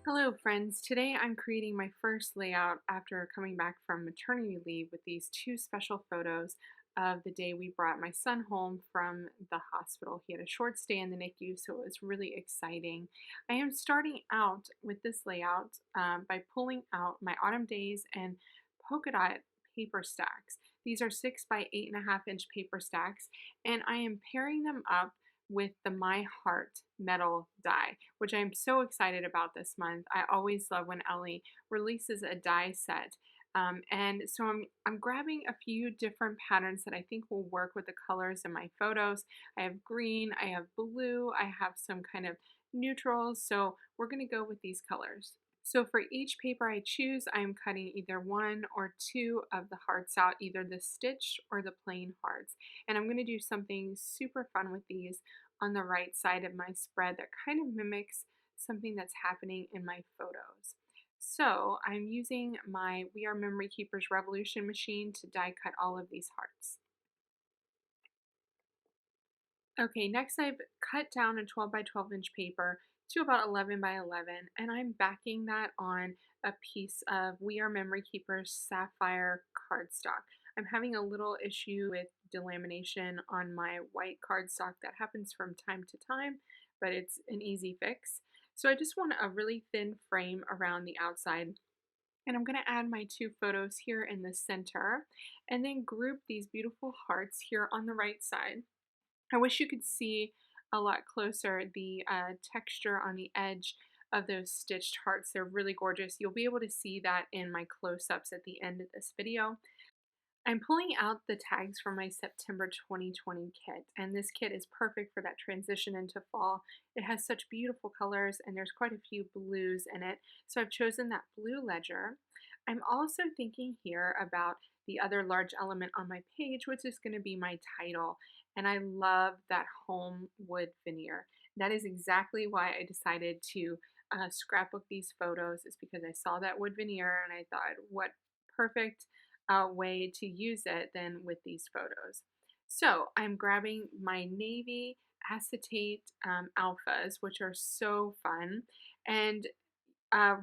Hello, friends. Today I'm creating my first layout after coming back from maternity leave with these two special photos of the day we brought my son home from the hospital. He had a short stay in the NICU, so it was really exciting. I am starting out with this layout by pulling out my autumn days and polka dot paper stacks. These are 6 by 8.5 inch paper stacks, and I am pairing them up with the My Heart metal die, which I'm so excited about this month. I always love when Ellie releases a die set. And so I'm grabbing a few different patterns that I think will work with the colors in my photos. I have green, I have blue, I have some kind of neutrals. So we're going to go with these colors. So for each paper I choose, I'm cutting either one or two of the hearts out, either the stitched or the plain hearts. And I'm going to do something super fun with these on the right side of my spread that kind of mimics something that's happening in my photos. So I'm using my We Are Memory Keepers Revolution machine to die cut all of these hearts. Okay, next I've cut down a 12 by 12 inch paper to about 11 by 11, and I'm backing that on a piece of We Are Memory Keepers sapphire cardstock. I'm having a little issue with delamination on my white cardstock that happens from time to time, but it's an easy fix. So I just want a really thin frame around the outside. And I'm going to add my two photos here in the center and then group these beautiful hearts here on the right side. I wish you could see a lot closer the texture on the edge of those stitched hearts. They're really gorgeous. You'll be able to see that in my close-ups at the end of this video. I'm pulling out the tags from my September 2020 kit, and this kit is perfect for that transition into fall. It has such beautiful colors, and there's quite a few blues in it, so I've chosen that blue ledger. I'm also thinking here about the other large element on my page, which is going to be my title, and I love that home wood veneer. That is exactly why I decided to scrapbook these photos, is because I saw that wood veneer and I thought, what perfect way to use it than with these photos. So I'm grabbing my navy acetate alphas, which are so fun and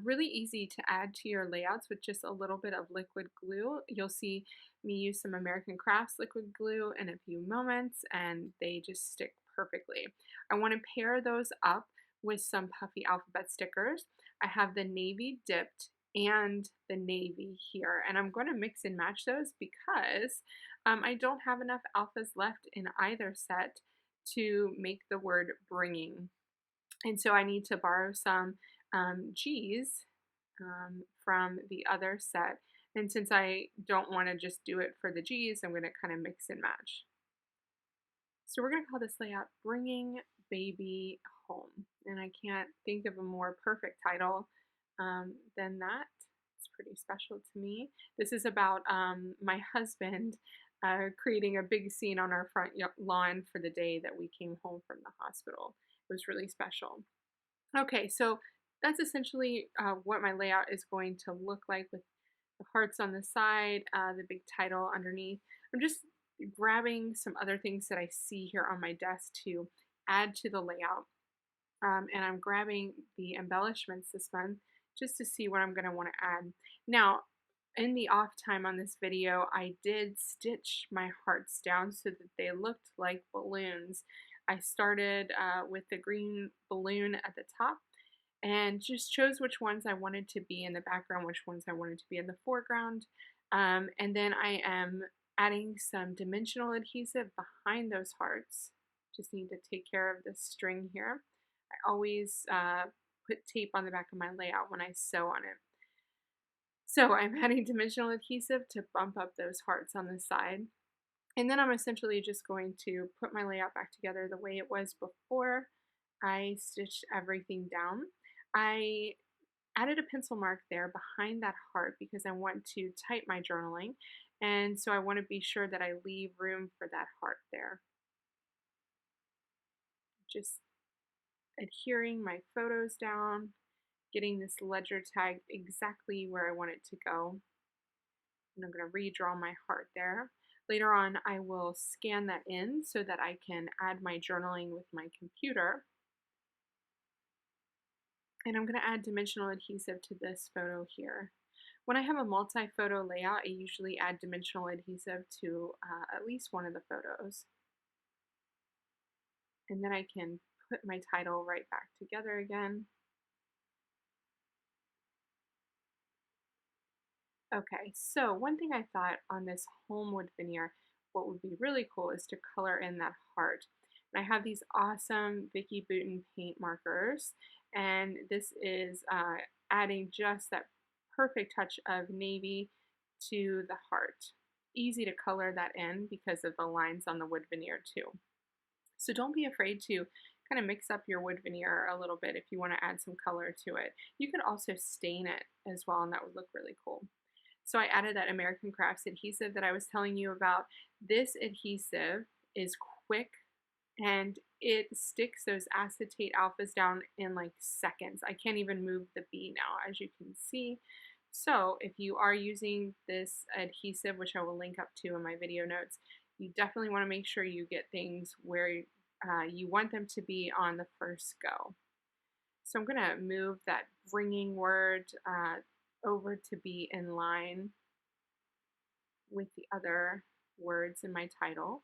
really easy to add to your layouts with just a little bit of liquid glue. You'll see me use some American Crafts liquid glue in a few moments, and they just stick perfectly. I want to pair those up with some puffy alphabet stickers. I have the navy dipped and the navy here, and I'm going to mix and match those because I don't have enough alphas left in either set to make the word bringing. And so I need to borrow some G's from the other set. And since I don't want to just do it for the G's, I'm going to kind of mix and match. So we're going to call this layout Bringing Baby Home. And I can't think of a more perfect title than that. It's pretty special to me. This is about my husband creating a big scene on our front lawn for the day that we came home from the hospital. It was really special. Okay, so that's essentially what my layout is going to look like with the hearts on the side, the big title underneath. I'm just grabbing some other things that I see here on my desk to add to the layout. And I'm grabbing the embellishments this month just to see what I'm going to want to add. Now, in the off time on this video, I did stitch my hearts down so that they looked like balloons. I started with the green balloon at the top and just chose which ones I wanted to be in the background, which ones I wanted to be in the foreground. And then I am adding some dimensional adhesive behind those hearts. Just need to take care of this string here. I always put tape on the back of my layout when I sew on it. So I'm adding dimensional adhesive to bump up those hearts on the side. And then I'm essentially just going to put my layout back together the way it was before I stitched everything down. I added a pencil mark there behind that heart because I want to type my journaling. And so I want to be sure that I leave room for that heart there. Just adhering my photos down, getting this ledger tag exactly where I want it to go. And I'm going to redraw my heart there. Later on, I will scan that in so that I can add my journaling with my computer. And I'm going to add dimensional adhesive to this photo here. When I have a multi-photo layout, I usually add dimensional adhesive to at least one of the photos. And then I can put my title right back together again. Okay, so one thing I thought on this Homewood veneer, what would be really cool is to color in that heart. And I have these awesome Vicky Bouton paint markers, and this is adding just that perfect touch of navy to the heart. Easy to color that in because of the lines on the wood veneer too. So don't be afraid to kind of mix up your wood veneer a little bit if you want to add some color to it. You could also stain it as well, and that would look really cool. So I added that American Crafts adhesive that I was telling you about. This adhesive is quick and it sticks those acetate alphas down in like seconds. I can't even move the bee now, as you can see. So if you are using this adhesive, which I will link up to in my video notes, you definitely want to make sure you get things where you want them to be on the first go. So I'm going to move that bringing word over to be in line with the other words in my title.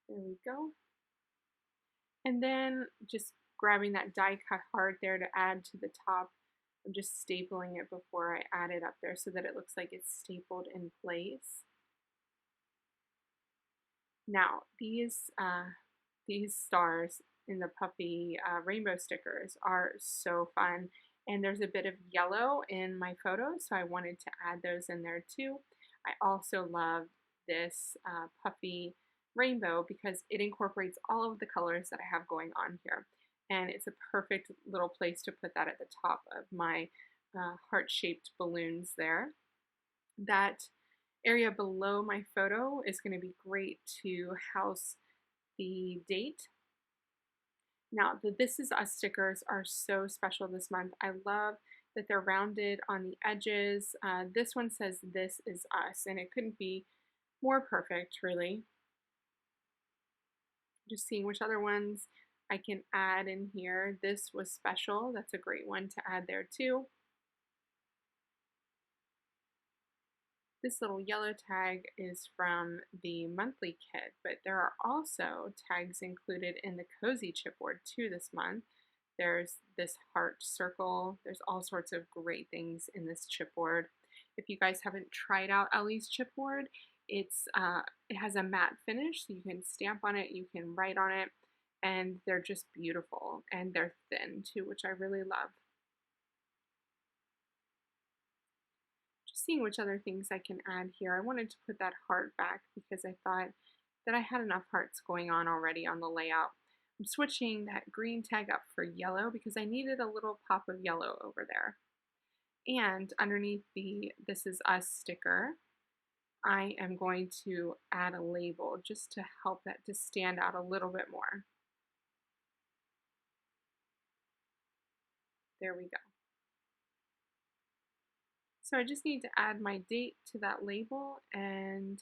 There we go. And then just grabbing that die cut heart there to add to the top. I'm just stapling it before I add it up there so that it looks like it's stapled in place. Now these stars in the puffy rainbow stickers are so fun, and there's a bit of yellow in my photo, so I wanted to add those in there too. I also love this puffy rainbow because it incorporates all of the colors that I have going on here, and it's a perfect little place to put that at the top of my heart-shaped balloons there. That area below my photo is going to be great to house the date. Now, the This Is Us stickers are so special this month. I love that they're rounded on the edges. This one says This Is Us, and it couldn't be more perfect, really. Just seeing which other ones I can add in here. This was special. That's a great one to add there too. This little yellow tag is from the monthly kit, but there are also tags included in the cozy chipboard too this month. There's this heart circle. There's all sorts of great things in this chipboard. If you guys haven't tried out Ellie's chipboard, it has a matte finish, so you can stamp on it, you can write on it, and they're just beautiful. And they're thin too, which I really love. Seeing which other things I can add here. I wanted to put that heart back because I thought that I had enough hearts going on already on the layout. I'm switching that green tag up for yellow because I needed a little pop of yellow over there. And underneath the This Is Us sticker, I am going to add a label just to help that to stand out a little bit more. There we go. So I just need to add my date to that label, and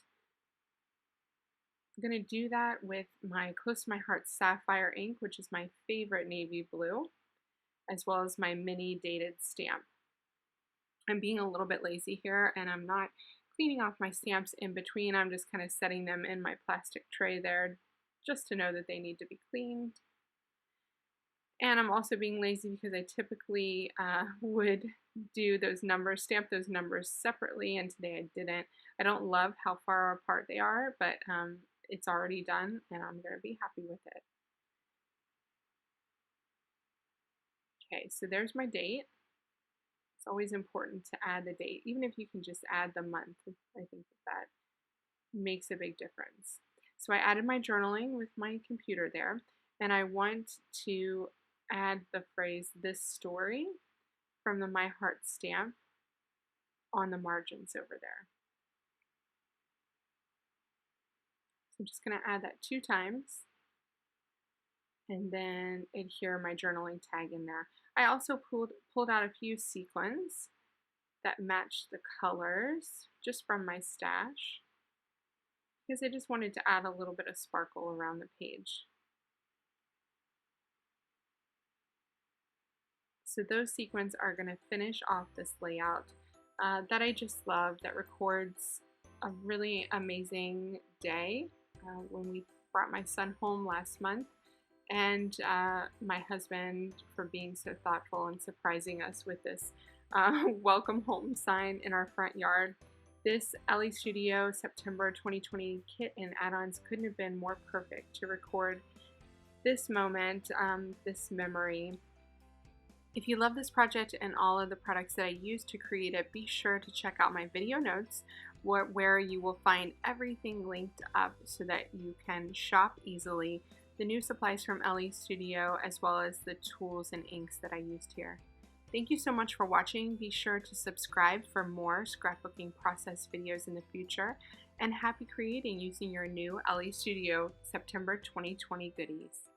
I'm going to do that with my Close to My Heart Sapphire ink, which is my favorite navy blue, as well as my mini dated stamp. I'm being a little bit lazy here, and I'm not cleaning off my stamps in between. I'm just kind of setting them in my plastic tray there just to know that they need to be cleaned. And I'm also being lazy because I typically would do those numbers, stamp those numbers separately, and today I didn't. I don't love how far apart they are, but it's already done, and I'm going to be happy with it. Okay, so there's my date. It's always important to add the date, even if you can just add the month. I think that makes a big difference. So I added my journaling with my computer there, and I want to add the phrase "this story" from the My Heart stamp on the margins over there. So I'm just going to add that 2 times and then adhere my journaling tag in there. I also pulled out a few sequins that match the colors just from my stash. because I just wanted to add a little bit of sparkle around the page. So those sequins are going to finish off this layout that I just love, that records a really amazing day when we brought my son home last month, and my husband for being so thoughtful and surprising us with this welcome home sign in our front yard. This Elle Studio September 2020 kit and add-ons couldn't have been more perfect to record this moment, this memory. If you love this project and all of the products that I used to create it, be sure to check out my video notes where you will find everything linked up so that you can shop easily the new supplies from Elle Studio, as well as the tools and inks that I used here. Thank you so much for watching. Be sure to subscribe for more scrapbooking process videos in the future, and happy creating using your new Elle Studio September 2020 goodies.